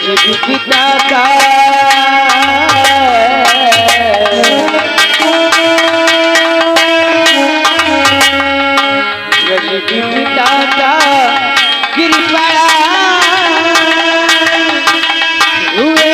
पिता का पिता का कृपा हुए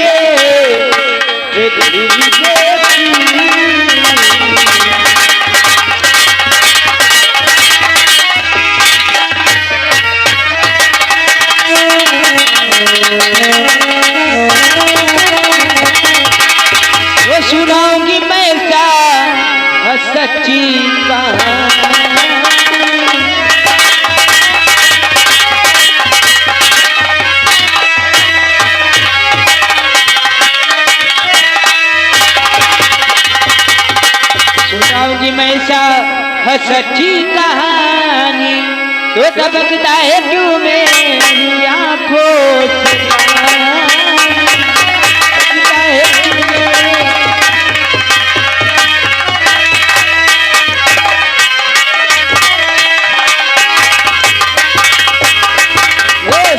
वो सुनाऊंगी मैं क्या सच्ची कहानी। सुनाऊंगी मैं सा सच्ची कहानी तो टपकता है क्यों मेरी आंखों से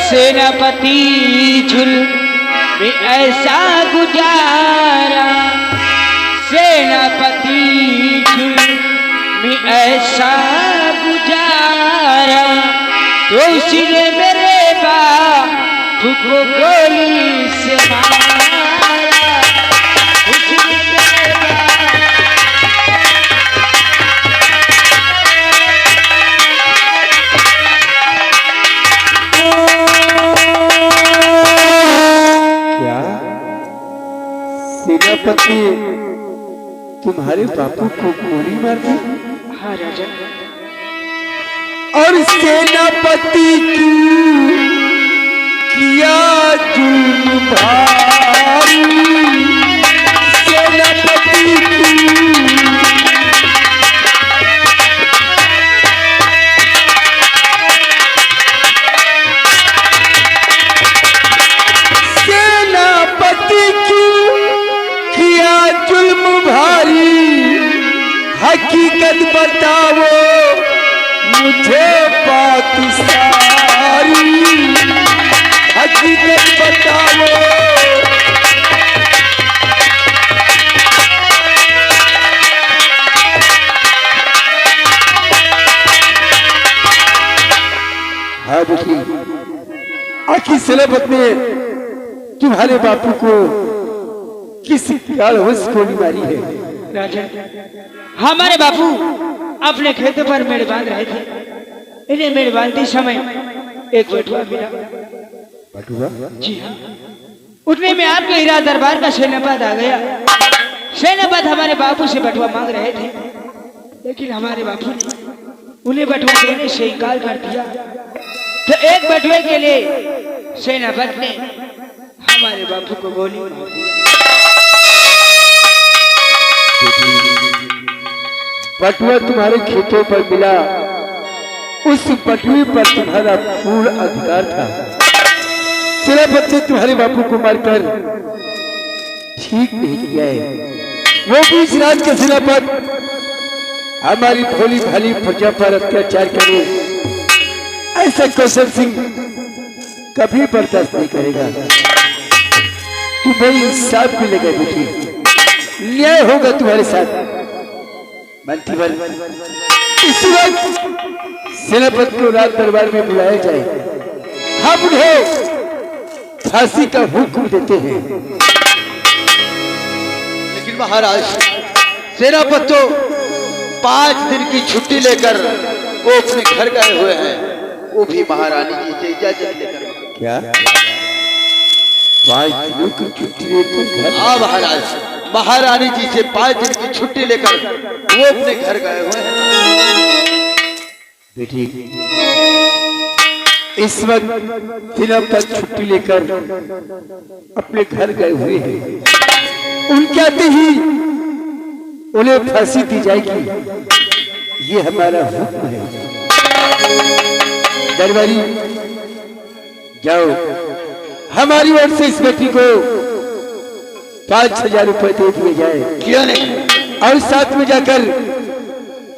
सेनापति जुल्म में ऐसा गुजारा, सेनापति जुल्म में ऐसा गुजारा तो उसने मेरे बाप को गोली से मारा। उसने मेरे सेनापति तुम्हारे बापू को गोली मार दी? हाँ राजा। और सेनापति क्यों किया जुल्म भारी? सेनापति हकीकत बताओ मुझे बात सारी, हकीकत बताओ। हाँ देखिए, आखिर सेनापति ने तुम्हारे बापू को किस कारणवश गोली मारी है? राजा, हमारे बापू अपने खेतों पर मेड़ बांध रहे थे। इन्हें मेड़ बांधते समय एक बटुआ मिला। बटुआ? जी हाँ। उतने में आपके हीरा दरबार का सेनापति आ गया। सेनापति हमारे बापू से बटुआ मांग रहे थे, लेकिन हमारे बापू ने उन्हें बटुआ देने से इनकार कर दिया। तो एक बटुए के लिए सेनापति ने हमारे बापू को गोली मार दी। बटुआ तुम्हारे खेतों पर मिला, उस बटुए पर तुम्हारा पूर्ण अधिकार था। सेनापति तुम्हारे बापू को मारकर ठीक नहीं किया है। वो भी इस राज के सेनापति हमारी भोली भाली प्रजा पर अत्याचार करे, ऐसा कौशल सिंह कभी बर्दाश्त नहीं करेगा। तुम्हें इंसाफ मिलेगा बेटी, न्याय होगा तुम्हारे साथ। मंत्रीवर, इसी वक्त सेनापति को राज दरबार में बुलाया जाए, हम उन्हें फांसी का हुक्म देते हैं। लेकिन महाराज, सेनापति तो 5 दिन की छुट्टी लेकर वो अपने घर गए हुए हैं, वो भी महारानी जी से इजाजत लेकर। क्या 5 दिनों की छुट्टी लेकर? हाँ महाराज, महारानी जी से 5 दिन की छुट्टी लेकर वो अपने घर गए हुए हैं। बेटी, इस वक्त दिनों तक छुट्टी लेकर अपने घर गए हुए हैं। उनके आते ही उन्हें फांसी दी जाएगी, ये हमारा हुक्म है। दरबारी जाओ, हमारी ओर से इस बेटी को 5,000 रुपए दे दिए जाए। क्यों नहीं? और साथ में जाकर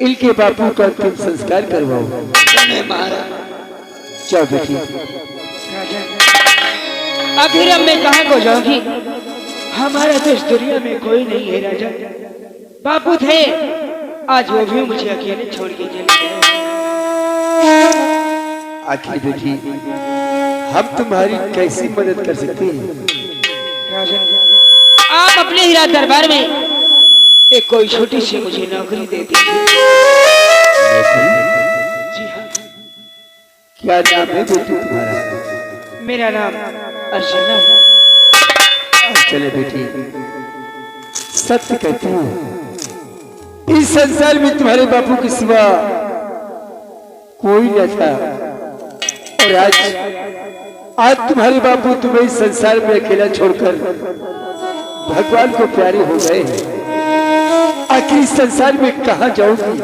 इनके बापू का अंतिम संस्कार करवाओ। महाराज, जाओ बेटी। आखिर अब मैं कहाँ को जाऊंगी? हमारा तो इस दुनिया में कोई नहीं है राजा। बापू थे, आज वो भी मुझे अकेले छोड़ के चले गए। आखिर बेटी, हम तुम्हारी कैसी मदद कर सकते हैं? राजन, आप अपने हीरा दरबार में एक कोई छोटी सी मुझे नौकरी दे दीजिए। जी हाँ। क्या नाम है बेटी तुम्हारा? मेरा नाम अर्चना है। चले बेटी, सत्य कहती हूँ, इस संसार में तुम्हारे बापू के सिवा कोई न था, और आज तुम्हारे बापू तुम्हें इस संसार में अकेला छोड़कर भगवान को प्यारे हो गए। आखिर इस संसार में कहाँ जाओगी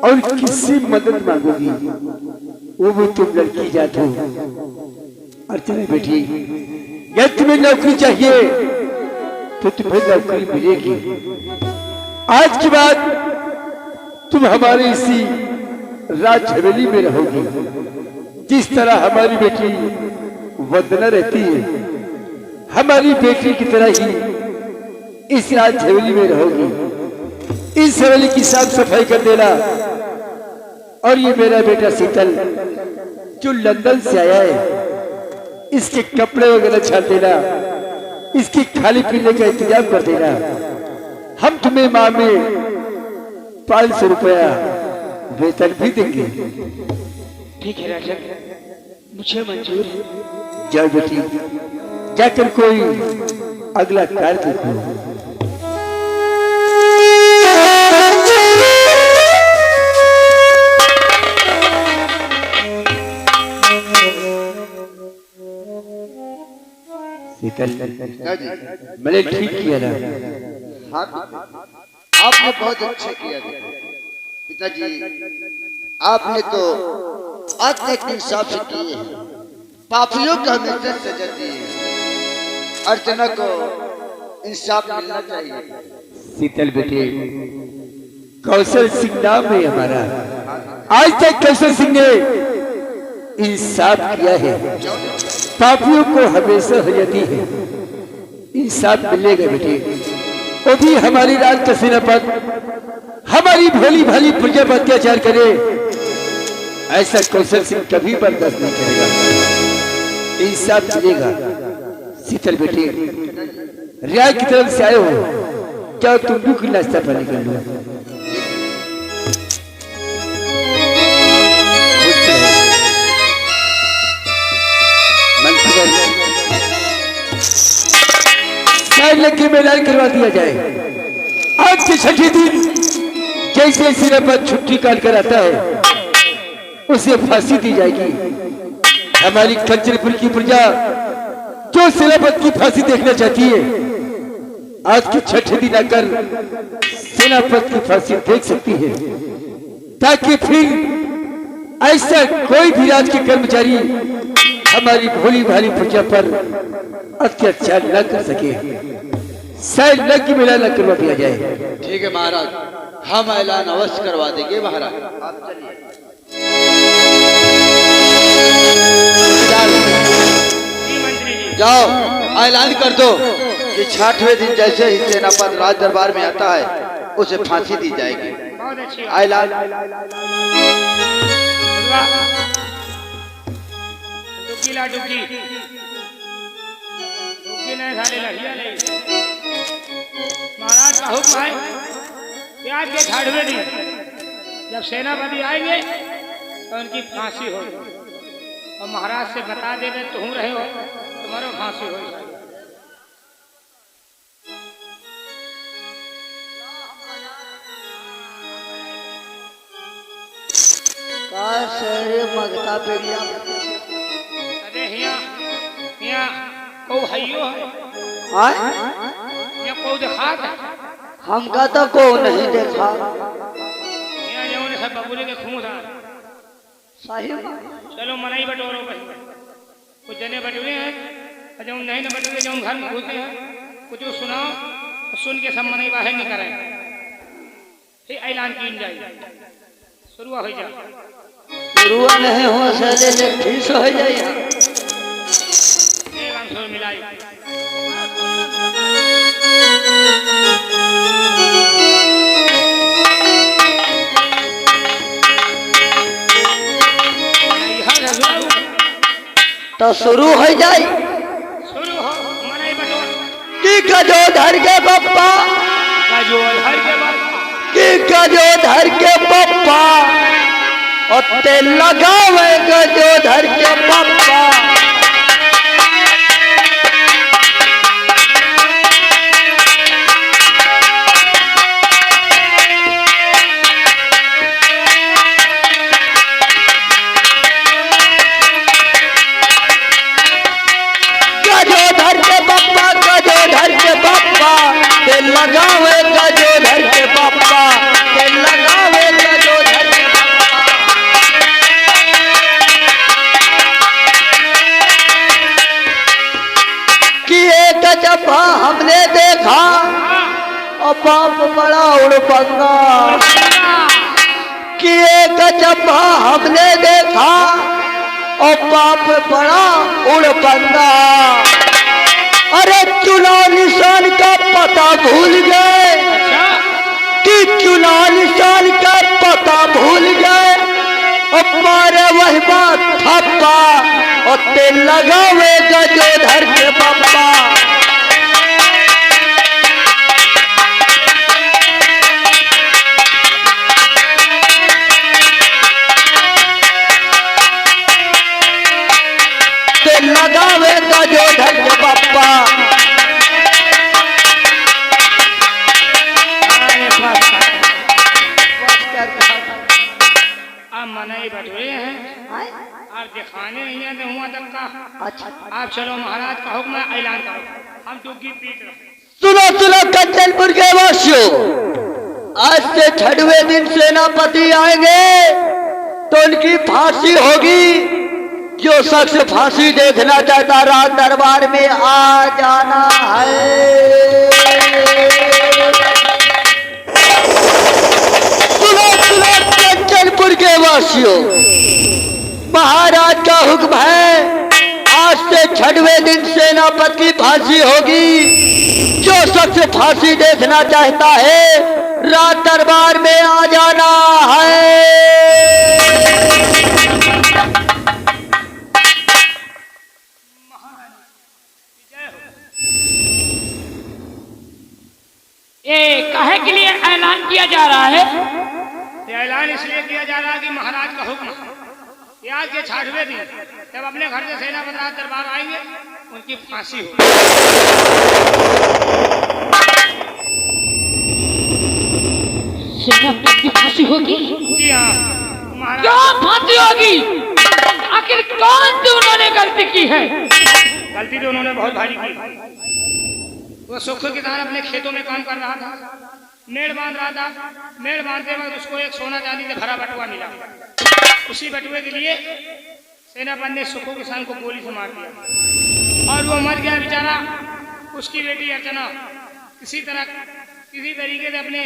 और किससे मदद मांगोगी? वो भी तुम लड़की जात हो। अर्चना बेटी, यदि तुम्हें नौकरी चाहिए तो तुम्हें नौकरी मिलेगी। आज के बाद तुम हमारे इसी राज हवेली में रहोगी। जिस तरह हमारी बेटी वंदना रहती है, हमारी बेटी की तरह ही इस राज हवेली में रहोगी। इस हवेली की साफ सफाई कर देना, और ये मेरा बेटा शीतल जो लंदन से आया है, इसके कपड़े वगैरह छाड़ देना, इसकी खाने पीने का इंतजाम कर देना। हम तुम्हें माह में 500 रुपया वेतन भी देंगे। ठीक है राजा, मुझे मंजूर है। जाओ बेटी, जाकर कोई अगला कार्य देखो। मैंने ठीक किया ना? हाँ, आपने बहुत अच्छा किया पिताजी। आपने तो अत्यंत इंसाफ से किए हैं, पापियों को हमेशा सजा दी है। अर्चना को इंसाफ मिलना चाहिए। शीतल बेटे, कौशल सिंह नाम है हमारा। आज तक कौशल सिंह ने इंसाफ किया है, पापियों को हमेशा सजाती है। इंसाफ मिलेगा बेटे, वो भी हमारी राज का सेनापति हमारी भोली भाली प्रजा पर अत्याचार करे, ऐसा कौशल सिंह कभी बर्दाश्त नहीं करेगा। इंसाफ मिलेगा। शीतल बेटे, रियाय की तरफ से आए हो, क्या तुम भी कोई नाश्ता पानी कर लो? लड़के में ऐलान करवा दिया जाए। आज के छठे दिन जैसे सेनापति छुट्टी काट कर आता है, उसे फांसी दी जाएगी। हमारी कंचनपुर की प्रजा जो सेनापति की फांसी देखना चाहती है, आज के छठे दिन आकर सेनापति की फांसी देख सकती है, ताकि फिर ऐसा कोई भी राज के कर्मचारी हमारी भोली भाली प्रजा पर अत्याचार न कर सके। शायद लग मेला न करवा दिया जाए। ठीक है महाराज, हम ऐलान अवश्य करवा देंगे महाराज। आप चलिए, जाओ ऐलान कर दो कि 6वें दिन जैसे ही सेनापति राज दरबार में आता है, उसे फांसी दी जाएगी। ऐलान महाराज का हुक्म है कि आज के 6वें दिन जब सेनापति आएंगे तो उनकी फांसी होगी, और महाराज से बता देवे तुम रहे हो, तुम्हारा फांसी हो जाएगी। मगता पेड़िया को हइयो है, को देखा हमका तो को नहीं देखा। जो सब बबूले के खून था। सही चलो मनाई बटोरो भाई, कुछ जने बटोरे हैं, जो नहीं न बटोरे जो घर में घुसते हैं, कुछ सुनाओ, सुन के सब मनाई बाहर नहीं करे, फिर ऐलान की जाए, शुरू हो जाए। शुरू नहीं हो सके ठीक हो जाए। तो शुरू हो जाए शुरू हो मनाई बटवा कि गजोधर के पप्पा गजोधर के बाबा कि गजोधर के पप्पा और तेल लगावे गजोधर के पप्पा लगावे गजोधर के पप्पा ते लगावे गजोधर के पप्पा कि एक जब्बा हमने देखा और बाप बड़ा उड़पंगा कि एक जब्बा हमने देखा और बाप बड़ा उड़पंगा अरे चुनाव निशान का पता भूल गए कि चुनाव निशान का पता भूल गए और मारे वही बात थप्पा और तेल लगावे गजोधर के पप्पा तेल लगावे गजोधर के पप्पा मनाई बटवे हैं आप दिखाने नहीं है तो हुआ तक का अच्छा आप चलो महाराज का हुक्म ऐलान करो हम टुकी पीट रहे सुनो सुनो कंचनपुर के वासियों आज से 6वें दिन सेनापति आएंगे तो उनकी फांसी होगी जो शख्स फांसी देखना चाहता राज दरबार में आ जाना है सुनो सुनो कंचनपुर के वासियों महाराज का हुक्म है आज से 6वें दिन सेनापति की फांसी होगी जो शख्स फांसी देखना चाहता है राज दरबार में आ जाना है ये काहे के लिए ऐलान किया जा रहा है ये ऐलान इसलिए किया जा रहा है कि महाराज का हुक्म कि आज के 6वें दिन जब अपने घर से सेनापति राज दरबार आएंगे उनकी फांसी होगी सेनापति की फांसी होगी? जी हाँ महाराज क्या फांसी होगी? आखिर कौन सी उन्होंने गलती की है? गलती तो उन्होंने बहुत भारी की वो सुख किसान अपने खेतों में काम कर रहा था मेड़ बांध रहा था मेड़ बांधते वक्त उसको एक सोना चांदी से भरा बटुआ मिला उसी बटुए के लिए सेनापति ने सुखो किसान को गोली से मार दिया और वो मर गया बेचारा उसकी बेटी अर्चना किसी तरीके से अपने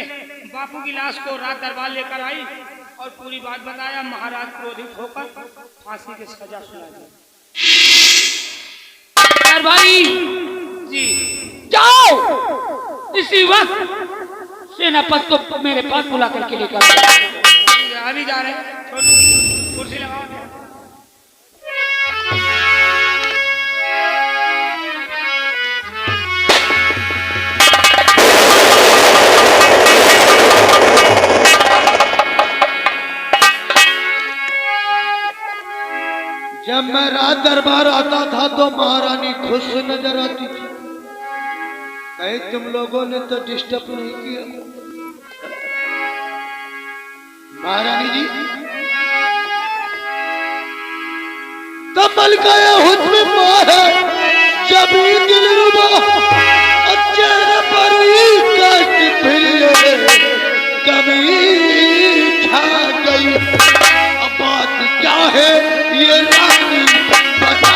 बापू की लाश को राज दरबार लेकर आई और पूरी बात बताया महाराज क्रोधित होकर फांसी की सजा सुना दी दरबारी जी जाओ इसी वक्त सेनापति को मेरे पास बुला करके लेकर अभी जा रहे हैं कुर्सी लगाओ जब मैं रात दरबार आता था तो महारानी खुश नजर आती थी कहीं तुम लोगों ने तो डिस्टर्ब नहीं किया महारानी जी कमल का यह हुस्न मोह है जब दिलरुबा चेहरे पर कष्ट फिर कभी छा गई अब बात क्या है ये रानी बता